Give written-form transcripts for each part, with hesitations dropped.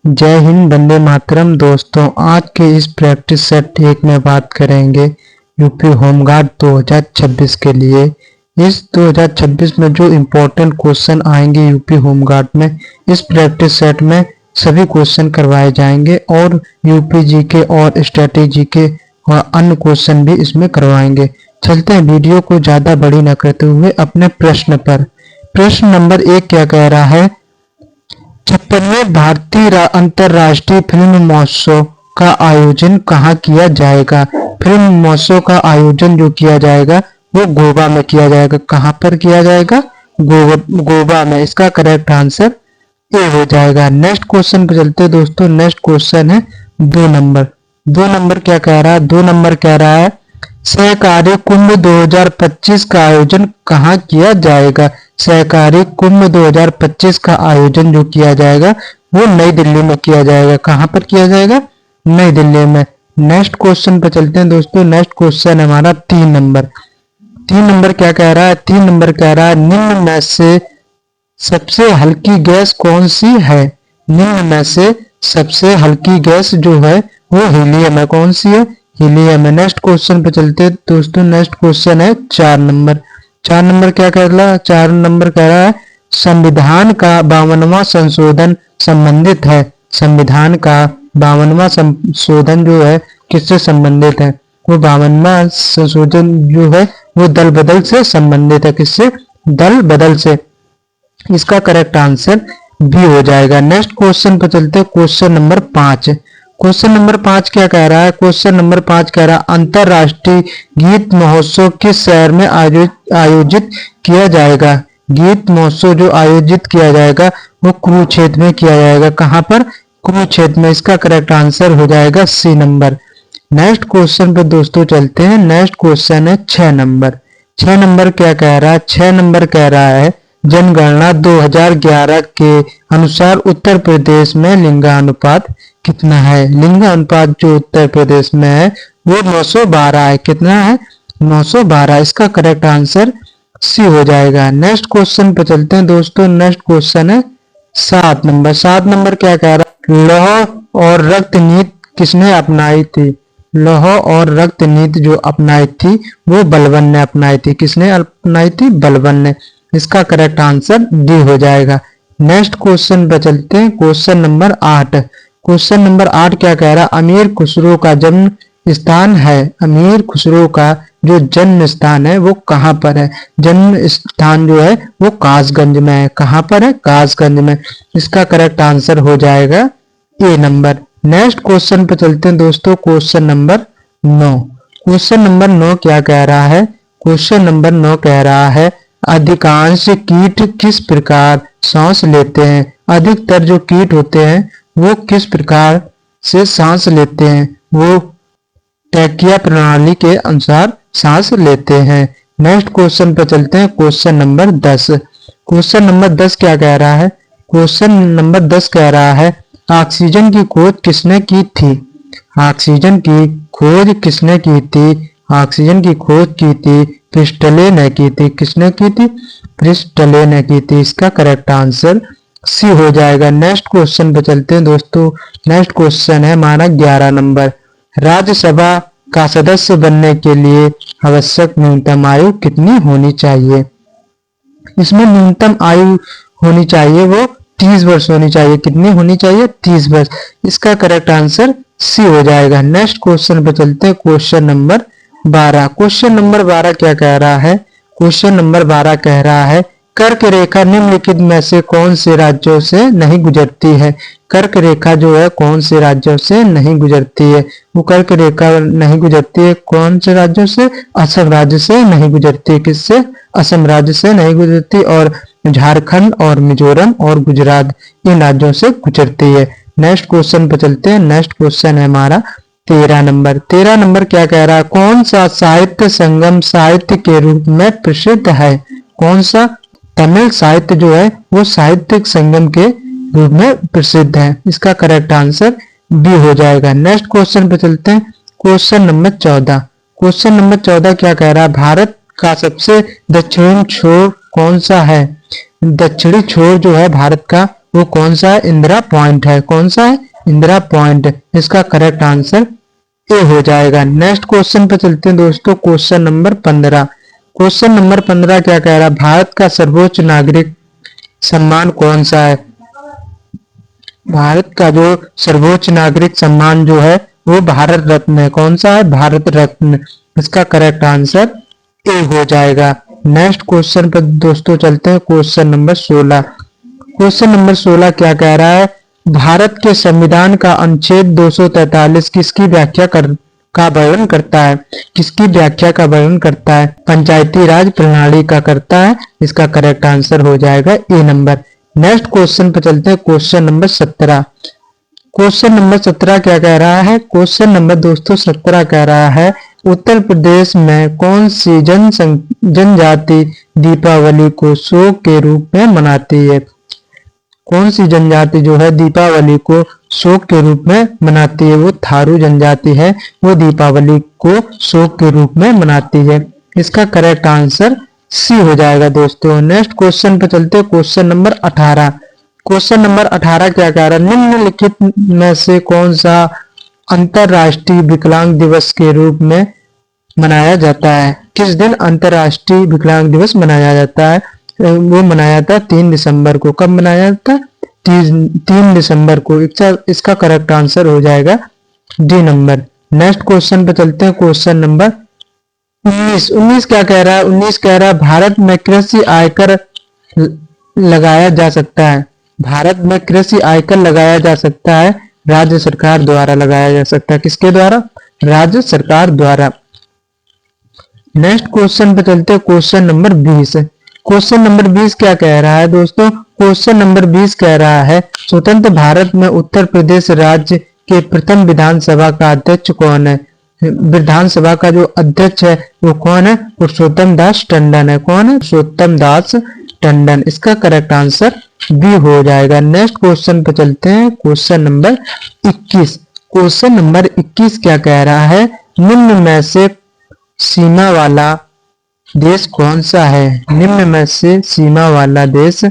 जय हिंद, वंदे मातरम। दोस्तों, आज के इस प्रैक्टिस सेट 1 में बात करेंगे यूपी होमगार्ड 2026 के लिए। इस 2026 में जो इम्पोर्टेंट क्वेश्चन आएंगे यूपी होमगार्ड में, इस प्रैक्टिस सेट में सभी क्वेश्चन करवाए जाएंगे और यूपी जीके और स्ट्रेटेजी के और अन्य क्वेश्चन भी इसमें करवाएंगे। चलते हैं वीडियो को ज़्यादा बड़ी न करते हुए अपने प्रश्न पर। प्रश्न नंबर 1 क्या कह रहा है? 56वें भारतीय अंतर्राष्ट्रीय फिल्म महोत्सव का आयोजन कहाँ किया जाएगा? फिल्म महोत्सव का आयोजन जो किया जाएगा वो गोवा में किया जाएगा। कहाँ पर किया जाएगा? गोवा में। इसका करेक्ट आंसर ए हो जाएगा। नेक्स्ट क्वेश्चन पे चलते हैं दोस्तों। नेक्स्ट क्वेश्चन है 2 नंबर। 2 नंबर क्या कह रहा है? 2 नंबर कह रहा है सहकारी कुंभ 2025 का आयोजन कहाँ किया जाएगा? सहकारी कुंभ 2025 का आयोजन जो किया जाएगा वो नई दिल्ली में किया जाएगा। कहाँ पर किया जाएगा? नई दिल्ली में। नेक्स्ट क्वेश्चन पे चलते हैं दोस्तों। नेक्स्ट क्वेश्चन हमारा 3 नंबर। 3 नंबर क्या कह रहा है? 3 नंबर कह रहा है निम्न में से सबसे हल्की गैस कौन सी है? निम्न में से सबसे हल्की गैस जो है वो हीलियम है। कौन सी है? हीलियम है। नेक्स्ट क्वेश्चन पे चलते हैं दोस्तों। नेक्स्ट क्वेश्चन है 4 नंबर। 4 नंबर क्या कह रहा है? 4 नंबर कह रहा है संविधान का 52वां संशोधन संबंधित है। संविधान का 52वां संशोधन जो है किससे संबंधित है? वो 52वां संशोधन जो है वो दल बदल से संबंधित है। किससे? दल बदल से। इसका करेक्ट आंसर बी हो जाएगा। नेक्स्ट क्वेश्चन पर चलते हैं। Question number 5। क्वेश्चन नंबर 5 क्या कह रहा है? क्वेश्चन नंबर 5 कह रहा है अंतरराष्ट्रीय गीत महोत्सव किस शहर में आयोजित किया जाएगा? गीत महोत्सव जो आयोजित किया जाएगा वो कुरुक्षेत्र में किया जाएगा। कहाँ पर? कुरुक्षेत्र में। इसका करेक्ट आंसर हो जाएगा सी नंबर। नेक्स्ट क्वेश्चन पे दोस्तों चलते हैं। नेक्स्ट क्वेश्चन है 6 नंबर। 6 नंबर क्या कह रहा है? 6 नंबर कह रहा है जनगणना 2011 के अनुसार उत्तर प्रदेश में लिंगानुपात कितना है? लिंगानुपात जो उत्तर प्रदेश में है वो 912 है। कितना है? 912। इसका करेक्ट आंसर सी हो जाएगा। नेक्स्ट क्वेश्चन पे चलते हैं दोस्तों। नेक्स्ट क्वेश्चन है 7 नंबर। 7 नंबर क्या कह रहा है? लौह और रक्त नीति किसने अपनाई थी? लौह और रक्त नीति जो अपनाई थी वो बलबन ने अपनाई थी। किसने अपनाई थी? बलबन ने। इसका करेक्ट आंसर डी हो जाएगा। नेक्स्ट क्वेश्चन पे चलते हैं। Question number 8। क्वेश्चन नंबर 8 क्या कह रहा है? अमीर खुसरो का जन्म स्थान है। अमीर खुसरो का जो जन्म स्थान है वो कहाँ पर है? जन्म स्थान जो है वो कासगंज में है। कहाँ पर है? कासगंज में। इसका करेक्ट आंसर हो जाएगा ए नंबर। नेक्स्ट क्वेश्चन पे चलते हैं दोस्तों। Question number 9। क्वेश्चन नंबर 9 क्या कह रहा है? क्वेश्चन नंबर 9 कह रहा है अधिकांश कीट किस प्रकार सांस लेते हैं? अधिकतर जो कीट होते हैं वो किस प्रकार से सांस लेते हैं? वो ट्रैकिया प्रणाली के अनुसार सांस लेते हैं। नेक्स्ट क्वेश्चन पर चलते हैं। Question number 10। क्वेश्चन नंबर 10 क्या कह रहा है? क्वेश्चन नंबर 10 कह रहा है ऑक्सीजन की खोज किसने की थी? ऑक्सीजन की खोज किसने की थी? ऑक्सीजन की खोज की थी प्रिस्टले ने की थी। किसने की थी? प्रिस्टले ने की थी। इसका करेक्ट आंसर सी हो जाएगा। नेक्स्ट क्वेश्चन पे चलते हैं दोस्तों। नेक्स्ट क्वेश्चन है हमारा 11 नंबर। राज्यसभा का सदस्य बनने के लिए आवश्यक न्यूनतम आयु कितनी होनी चाहिए? इसमें न्यूनतम आयु होनी चाहिए वो 30 वर्ष होनी चाहिए। कितनी होनी चाहिए? 30 वर्ष। इसका करेक्ट आंसर सी हो जाएगा। नेक्स्ट क्वेश्चन पे चलते हैं। Question number 12। क्वेश्चन नंबर 12 क्या कह रहा है? क्वेश्चन नंबर 12 कह रहा है कर्क रेखा निम्नलिखित में से कौन से राज्यों से नहीं गुजरती है? कर्क रेखा जो है कौन से राज्यों से नहीं गुजरती है? वो कर्क रेखा नहीं गुजरती है कौन से राज्यों से? असम राज्य से नहीं गुजरती है। किससे? असम राज्य से नहीं गुजरती। और झारखंड और मिजोरम और गुजरात इन राज्यों से गुजरती है। नेक्स्ट क्वेश्चन पे चलते हैं। नेक्स्ट क्वेश्चन है हमारा 13 नंबर। 13 नंबर क्या कह रहा है? कौन सा साहित्य संगम साहित्य के रूप में प्रसिद्ध है? कौन सा? तमिल साहित्य जो है वो साहित्यिक संगम के रूप में प्रसिद्ध है। इसका करेक्ट आंसर बी हो जाएगा। नेक्स्ट क्वेश्चन पे चलते हैं। Question number 14। क्वेश्चन नंबर 14 क्या कह रहा है? भारत का सबसे दक्षिणी छोर कौन सा है? दक्षिणी छोर जो है भारत का वो कौन सा है? इंदिरा पॉइंट है। कौन सा है? इंदिरा पॉइंट। इसका करेक्ट आंसर ए हो जाएगा। नेक्स्ट क्वेश्चन पे चलते हैं दोस्तों, क्वेश्चन नंबर 15। क्वेश्चन नंबर 15 क्या कह रहा है? भारत का सर्वोच्च नागरिक सम्मान कौन सा है? भारत का जो सर्वोच्च नागरिक सम्मान जो है वो भारत रत्न है। कौन सा है? भारत रत्न। इसका करेक्ट आंसर ए हो जाएगा। नेक्स्ट क्वेश्चन पर दोस्तों चलते हैं, क्वेश्चन नंबर 16। क्वेश्चन नंबर 16 क्या कह रहा है? भारत के संविधान का अनुच्छेद 243 किसकी व्याख्या का वर्णन करता है? किसकी व्याख्या का वर्णन करता है? पंचायती राज प्रणाली का करता है। इसका करेक्ट आंसर हो जाएगा ए नंबर। नेक्स्ट क्वेश्चन पर चलते हैं, क्वेश्चन नंबर 17। क्वेश्चन नंबर 17 क्या कह रहा है? क्वेश्चन नंबर दोस्तों 17 कह रहा है, उत्तर प्रदेश में कौन सी जनजाति दीपावली को शोक के रूप में मनाती है? कौन सी जनजाति जो है दीपावली को शोक के रूप में मनाती है? वो थारू जनजाति है, वो दीपावली को शोक के रूप में मनाती है। इसका करेक्ट आंसर सी हो जाएगा दोस्तों। नेक्स्ट क्वेश्चन पे चलते हैं, क्वेश्चन नंबर 18। क्वेश्चन नंबर 18 क्या कह रहा है? निम्नलिखित में से कौन सा अंतरराष्ट्रीय विकलांग दिवस के रूप में मनाया जाता है? किस दिन अंतरराष्ट्रीय विकलांग दिवस मनाया जाता है? वो मनाया था 3 दिसंबर को। कब मनाया था? 3 दिसंबर को। इसका करेक्ट आंसर हो जाएगा डी नंबर। नेक्स्ट क्वेश्चन पे चलते हैं, क्वेश्चन नंबर 19। 19 क्या कह रहा है? 19 कह रहा है, भारत में कृषि आयकर लगाया जा सकता है। भारत में कृषि आयकर लगाया जा सकता है, राज्य सरकार द्वारा लगाया जा सकता है। किसके द्वारा? राज्य सरकार द्वारा। नेक्स्ट क्वेश्चन पे चलते हैं, क्वेश्चन नंबर 20। क्वेश्चन नंबर 20 क्या कह रहा है दोस्तों? क्वेश्चन नंबर 20 कह रहा है, स्वतंत्र भारत में उत्तर प्रदेश राज्य के प्रथम विधानसभा का अध्यक्ष कौन है? विधानसभा का जो अध्यक्ष है वो कौन है? पुरुषोत्तम दास टंडन है। कौन है? पुरुषोत्तम दास टंडन। इसका करेक्ट आंसर बी हो जाएगा। नेक्स्ट क्वेश्चन पे चलते हैं, क्वेश्चन नंबर 21। क्वेश्चन नंबर 21 क्या कह रहा है? निम्न में से सीमा वाला देश कौन सा है? निम्न में से सीमा वाला देश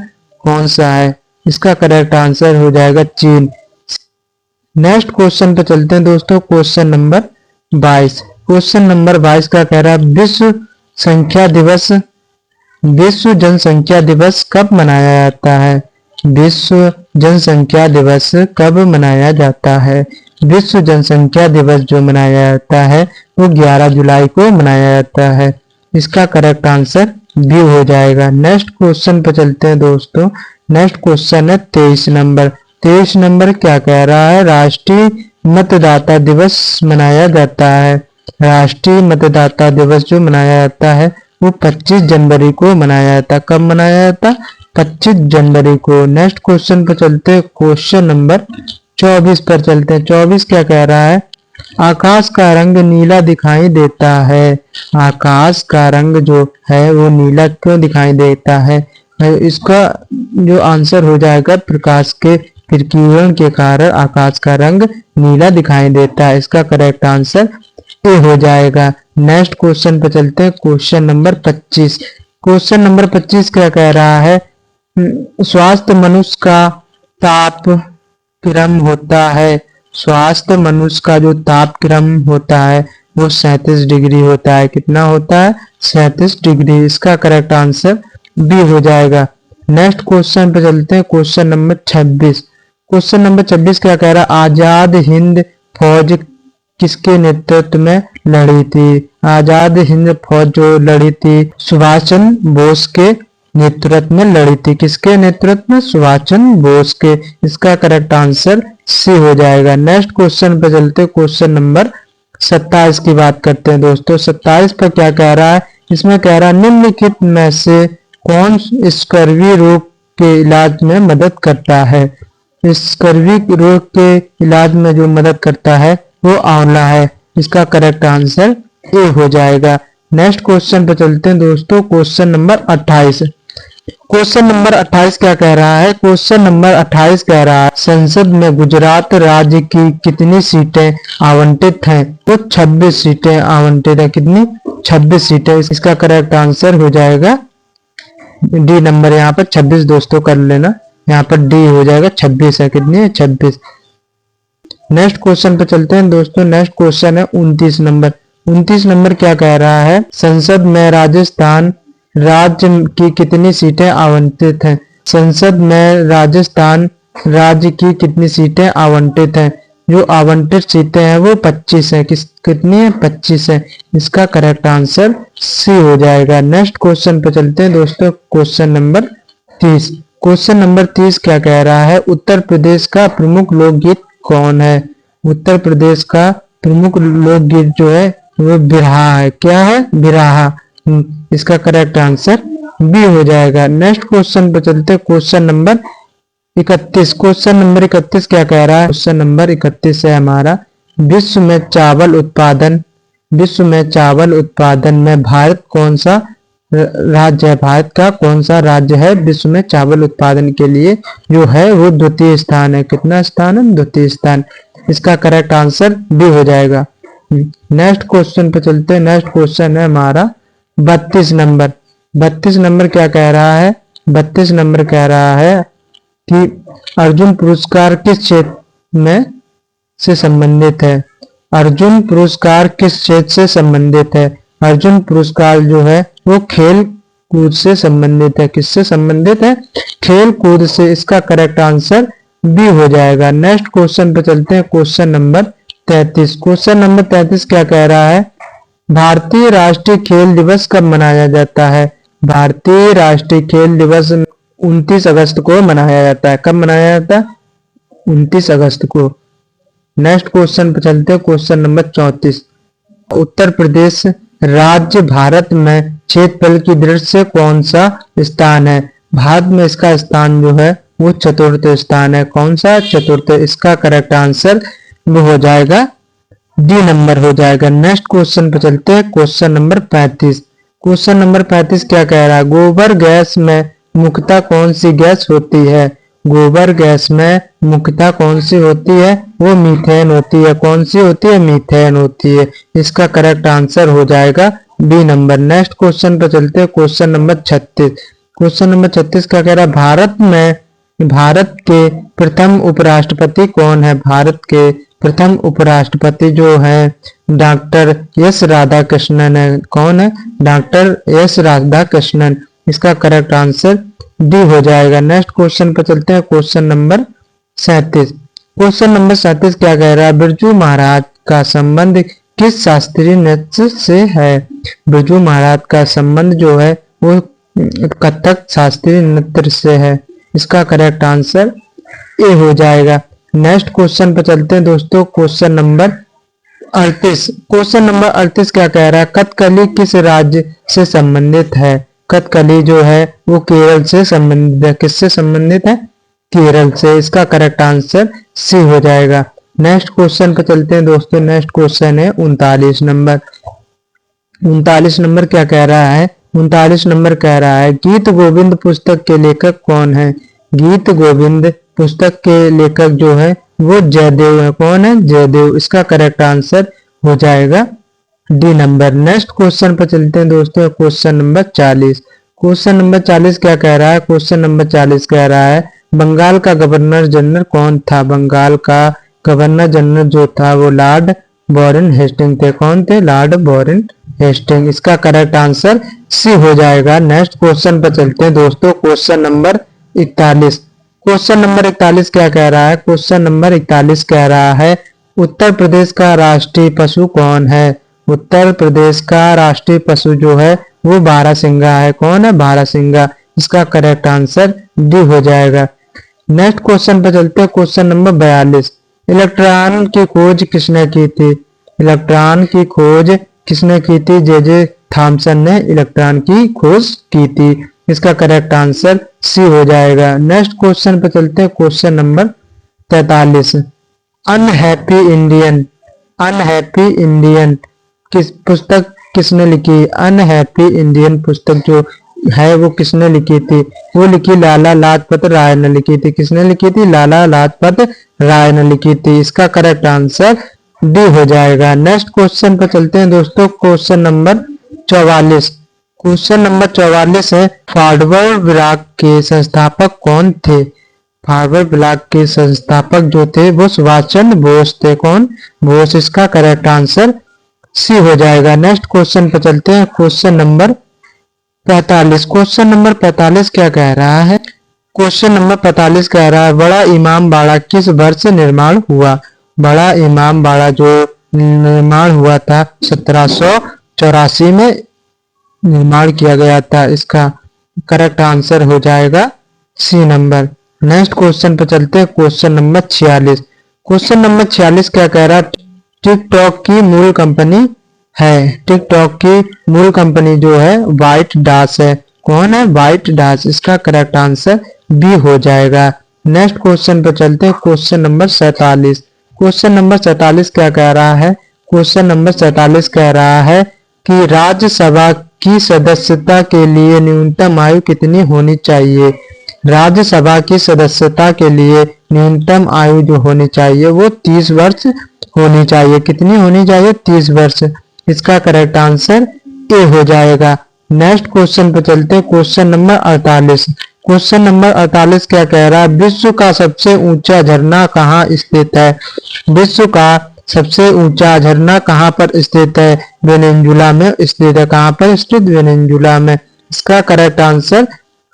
कौन सा है? इसका करेक्ट आंसर हो जाएगा चीन। नेक्स्ट क्वेश्चन पे चलते हैं दोस्तों, क्वेश्चन नंबर 22। क्वेश्चन नंबर 22 का कह रहा है, विश्व जनसंख्या दिवस कब मनाया जाता है? विश्व जनसंख्या दिवस कब मनाया जाता है? विश्व जनसंख्या दिवस जो मनाया जाता है वो 11 जुलाई को मनाया जाता है। इसका करेक्ट आंसर बी हो जाएगा। नेक्स्ट क्वेश्चन पे चलते हैं दोस्तों। नेक्स्ट क्वेश्चन है 23 नंबर। 23 नंबर क्या कह रहा है? राष्ट्रीय मतदाता दिवस मनाया जाता है। राष्ट्रीय मतदाता दिवस जो मनाया जाता है वो 25 जनवरी को मनाया जाता है। कब मनाया जाता? 25 जनवरी को। नेक्स्ट क्वेश्चन पर चलते हैं, क्वेश्चन नंबर 24 पर चलते हैं। 24 क्या कह रहा है? आकाश का रंग नीला दिखाई देता है। आकाश का रंग जो है वो नीला क्यों दिखाई देता है? इसका जो आंसर हो जाएगा, प्रकाश के विकिरण के कारण आकाश का रंग नीला दिखाई देता है। इसका करेक्ट आंसर ए हो जाएगा। नेक्स्ट क्वेश्चन पे चलते हैं, क्वेश्चन नंबर 25। क्वेश्चन नंबर 25 क्या कह रहा है? स्वास्थ्य मनुष्य का तापक्रम होता है। स्वास्थ्य मनुष्य का जो तापक्रम होता है वो 37 डिग्री होता है। कितना होता है? 37 डिग्री। इसका करेक्ट आंसर बी हो जाएगा। नेक्स्ट क्वेश्चन पे चलते हैं, क्वेश्चन नंबर 26। क्वेश्चन नंबर 26 क्या कह रहा है? आजाद हिंद फौज किसके नेतृत्व में लड़ी थी? आजाद हिंद फौज जो लड़ी थी सुभाष चंद्र बोस के नेतृत्व में लड़ी थी। किसके नेतृत्व में? सुभाष चंद्र बोस के। इसका करेक्ट आंसर सी हो जाएगा। नेक्स्ट क्वेश्चन पे चलते हैं, क्वेश्चन नंबर 27 की बात करते हैं दोस्तों। 27 पर क्या कह रहा है? इसमें कह रहा है, निम्नलिखित में से कौन स्कर्वी रोग के इलाज में मदद करता है? स्कर्वी रोग के इलाज में जो मदद करता है वो आंवला है। इसका करेक्ट आंसर ए हो जाएगा। नेक्स्ट क्वेश्चन पे चलते हैं दोस्तों, क्वेश्चन नंबर 28। क्वेश्चन नंबर 28 क्या कह रहा है? क्वेश्चन नंबर 28 कह रहा है, संसद में गुजरात राज्य की कितनी सीटें आवंटित हैं? तो 26 सीटें आवंटित है। कितनी? 26 सीटें। इसका करेक्ट आंसर हो जाएगा डी नंबर। यहाँ पर 26 दोस्तों कर लेना। यहाँ पर डी हो जाएगा, 26 है। कितनी है? 26। नेक्स्ट क्वेश्चन पे चलते हैं दोस्तों। नेक्स्ट क्वेश्चन है 29 नंबर। 29 नंबर क्या कह रहा है? संसद में राजस्थान राज्य की कितनी सीटें आवंटित हैं? संसद में राजस्थान राज्य की कितनी सीटें आवंटित हैं? जो आवंटित सीटें हैं वो 25 है। कितनी है? 25 है। इसका करेक्ट आंसर सी हो जाएगा। नेक्स्ट क्वेश्चन पे चलते हैं दोस्तों। Question number 30। क्वेश्चन नंबर 30 क्या कह रहा है? उत्तर प्रदेश का प्रमुख लोकगीत कौन है? उत्तर प्रदेश का प्रमुख लोकगीत जो है वो बिरहा है। क्या है? बिरहा। इसका करेक्ट आंसर बी हो जाएगा। नेक्स्ट क्वेश्चन पे चलते हैं। Question number 31। क्वेश्चन नंबर 31 क्या कह रहा है? क्वेश्चन नंबर 31 है हमारा, विश्व में चावल उत्पादन में भारत कौन सा राज्य है? भारत का कौन सा राज्य है विश्व में चावल उत्पादन के लिए जो है वो द्वितीय स्थान है? कितना स्थान है? द्वितीय स्थान। इसका करेक्ट आंसर बी हो जाएगा। नेक्स्ट क्वेश्चन पे चलते हैं। नेक्स्ट क्वेश्चन है हमारा 32 नंबर। 32 नंबर क्या कह रहा है? 32 नंबर कह रहा है कि अर्जुन पुरस्कार किस क्षेत्र में से संबंधित है? अर्जुन पुरस्कार किस क्षेत्र से संबंधित है? अर्जुन पुरस्कार जो है वो खेल कूद से संबंधित है। किससे संबंधित है? खेल कूद से। इसका करेक्ट आंसर बी हो जाएगा। नेक्स्ट क्वेश्चन पे चलते हैं। Question number 33। क्वेश्चन नंबर 33 क्या कह रहा है? भारतीय राष्ट्रीय खेल दिवस कब मनाया जाता है? भारतीय राष्ट्रीय खेल दिवस 29 अगस्त को मनाया जाता है। कब मनाया जाता है? 29 अगस्त को। नेक्स्ट क्वेश्चन पे चलते हैं। Question number 34। उत्तर प्रदेश राज्य भारत में क्षेत्रफल की दृष्टि से कौन सा स्थान है? भारत में इसका स्थान जो है वो चतुर्थ स्थान है। कौन सा? चतुर्थ। इसका करेक्ट आंसर वो हो जाएगा डी नंबर हो जाएगा। नेक्स्ट क्वेश्चन पे चलते हैं। Question number 35। क्वेश्चन नंबर 35 क्या कह रहा है? गोबर गैस में मुख्यतः कौन सी गैस होती है? गोबर गैस में मुख्यतः कौन सी होती है? वो मीथेन होती है। कौन सी होती है? मीथेन होती है। इसका करेक्ट आंसर हो जाएगा बी नंबर। नेक्स्ट क्वेश्चन पे चलते हैं। Question number 36। क्वेश्चन नंबर 36 क्या कह रहा है? भारत के प्रथम उपराष्ट्रपति कौन है? भारत के प्रथम उपराष्ट्रपति जो है डॉक्टर एस राधाकृष्णन है। कौन है? Doctor S Radhakrishnan. इसका करेक्ट आंसर डी हो जाएगा। नेक्स्ट क्वेश्चन पर चलते हैं। Question number 37। क्वेश्चन नंबर 37 क्या कह रहा है? बिरजू महाराज का संबंध किस शास्त्रीय नृत्य से है? बिरजू महाराज का संबंध जो है वो कथक शास्त्रीय नृत्य से है। इसका करेक्ट आंसर ए हो जाएगा। नेक्स्ट क्वेश्चन पर चलते हैं दोस्तों। Question number 38। क्वेश्चन नंबर 38 क्या कह रहा है? कथकली किस राज्य से संबंधित है? कथकली जो है वो केरल से संबंधित है। किससे संबंधित है? केरल से। इसका करेक्ट आंसर सी हो जाएगा। नेक्स्ट क्वेश्चन पर चलते हैं दोस्तों। नेक्स्ट क्वेश्चन है 39 नंबर। 39 नंबर क्या कह रहा है? 39 नंबर कह रहा है गीत गोविंद पुस्तक के लेखक कौन है? गीत गोविंद पुस्तक के लेखक जो है वो जयदेव है। कौन है? जयदेव। इसका करेक्ट आंसर हो जाएगा डी नंबर। नेक्स्ट क्वेश्चन पर चलते हैं दोस्तों। Question number 40। क्वेश्चन नंबर 40 क्या कह रहा है? क्वेश्चन नंबर 40 कह रहा है बंगाल का गवर्नर जनरल कौन था? बंगाल का गवर्नर जनरल जो था वो लॉर्ड वॉरेन हेस्टिंग थे। कौन थे? Lord Warren Hasting. इसका करेक्ट आंसर सी हो जाएगा। नेक्स्ट क्वेश्चन पर चलते हैं दोस्तों। Question number 41। क्वेश्चन नंबर 41 क्या कह रहा है? क्वेश्चन नंबर 41 कह रहा है उत्तर प्रदेश का राष्ट्रीय पशु कौन है? उत्तर प्रदेश का राष्ट्रीय पशु जो है वो बारहसिंगा है। कौन है? बारहसिंगा। इसका करेक्ट आंसर डी हो जाएगा। नेक्स्ट क्वेश्चन पर चलते हैं। Question number 42। इलेक्ट्रॉन की खोज किसने की थी? इलेक्ट्रॉन की खोज किसने की थी? जे थॉमसन ने इलेक्ट्रॉन की खोज की थी। इसका करेक्ट आंसर सी हो जाएगा। नेक्स्ट क्वेश्चन पे चलते हैं। Question number 43। Unhappy Indian. Unhappy Indian किस पुस्तक किसने लिखी? अनहैप्पी इंडियन पुस्तक जो है वो किसने लिखी थी? वो लिखी लाला लाजपत राय ने लिखी थी। किसने लिखी थी? लाला लाजपत राय ने लिखी थी। इसका करेक्ट आंसर डी हो जाएगा। नेक्स्ट क्वेश्चन पे चलते हैं दोस्तों। Question number 44। क्वेश्चन नंबर 44 है फॉरवर्ड ब्लॉक के संस्थापक कौन थे? हार्वर्ड ब्लॉक के संस्थापक जो थे वो सुभाष चंद्र बोस थे। कौन? बोस। इसका करेक्ट आंसर सी हो जाएगा। नेक्स्ट क्वेश्चन पर चलते हैं। Question number 45। क्वेश्चन नंबर 45 क्या कह रहा है? क्वेश्चन नंबर 45 कह रहा है बड़ा इमाम बाड़ा किस वर्ष निर्माण हुआ? बड़ा इमाम बाड़ा जो निर्माण हुआ था 1784 में निर्माण किया गया था। इसका करेक्ट आंसर हो जाएगा सी नंबर। नेक्स्ट क्वेश्चन पर चलते हैं। Question number 46। क्वेश्चन नंबर 46 क्या कह रहा है? टिकटॉक की मूल कंपनी है। टिकटॉक की मूल कंपनी जो है वाइट डास है। कौन है? White dance. इसका करेक्ट आंसर बी हो जाएगा। नेक्स्ट क्वेश्चन पर चलते हैं। Question number 47। क्वेश्चन नंबर 47 क्या कह रहा है? क्वेश्चन नंबर 47 कह रहा है कि राज्यसभा की सदस्यता के लिए न्यूनतम आयु कितनी होनी चाहिए? राज्यसभा की सदस्यता के लिए न्यूनतम आयु जो होनी चाहिए वो 30 वर्ष होनी चाहिए। कितनी होनी चाहिए? 30 वर्ष। इसका करेक्ट आंसर ए हो जाएगा। नेक्स्ट क्वेश्चन पर चलते हैं। Question number 48। क्वेश्चन नंबर 48 क्या कह रहा है? विश्व का सबसे ऊंचा झरना कहाँ स्थित है? विश्व का सबसे ऊंचा झरना कहाँ पर स्थित है? वेनेजुला में स्थित है। कहाँ पर स्थित? वेनेजुला में। इसका करेक्ट आंसर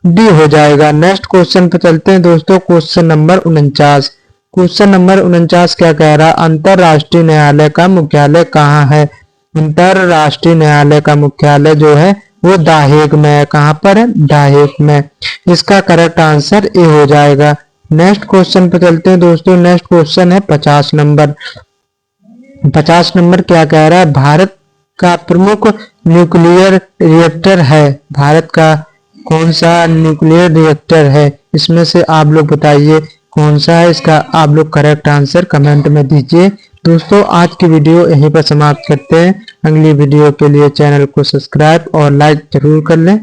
डी हो जाएगा। नेक्स्ट क्वेश्चन पर चलते हैं दोस्तों। Question number 49। क्वेश्चन नंबर 49 क्या कह रहा है? अंतरराष्ट्रीय न्यायालय का मुख्यालय कहाँ है? अंतरराष्ट्रीय न्यायालय का मुख्यालय जो है वो द हेग में है। कहाँ पर है? द हेग में। इसका करेक्ट आंसर ए हो जाएगा। नेक्स्ट क्वेश्चन पर चलते हैं दोस्तों। नेक्स्ट क्वेश्चन है 50 नंबर। 50 नंबर क्या कह रहा है? भारत का प्रमुख न्यूक्लियर रिएक्टर है। भारत का कौन सा न्यूक्लियर रिएक्टर है? इसमें से आप लोग बताइए कौन सा है। इसका आप लोग करेक्ट आंसर कमेंट में दीजिए। दोस्तों आज की वीडियो यहीं पर समाप्त करते हैं। अगली वीडियो के लिए चैनल को सब्सक्राइब और लाइक जरूर कर लें।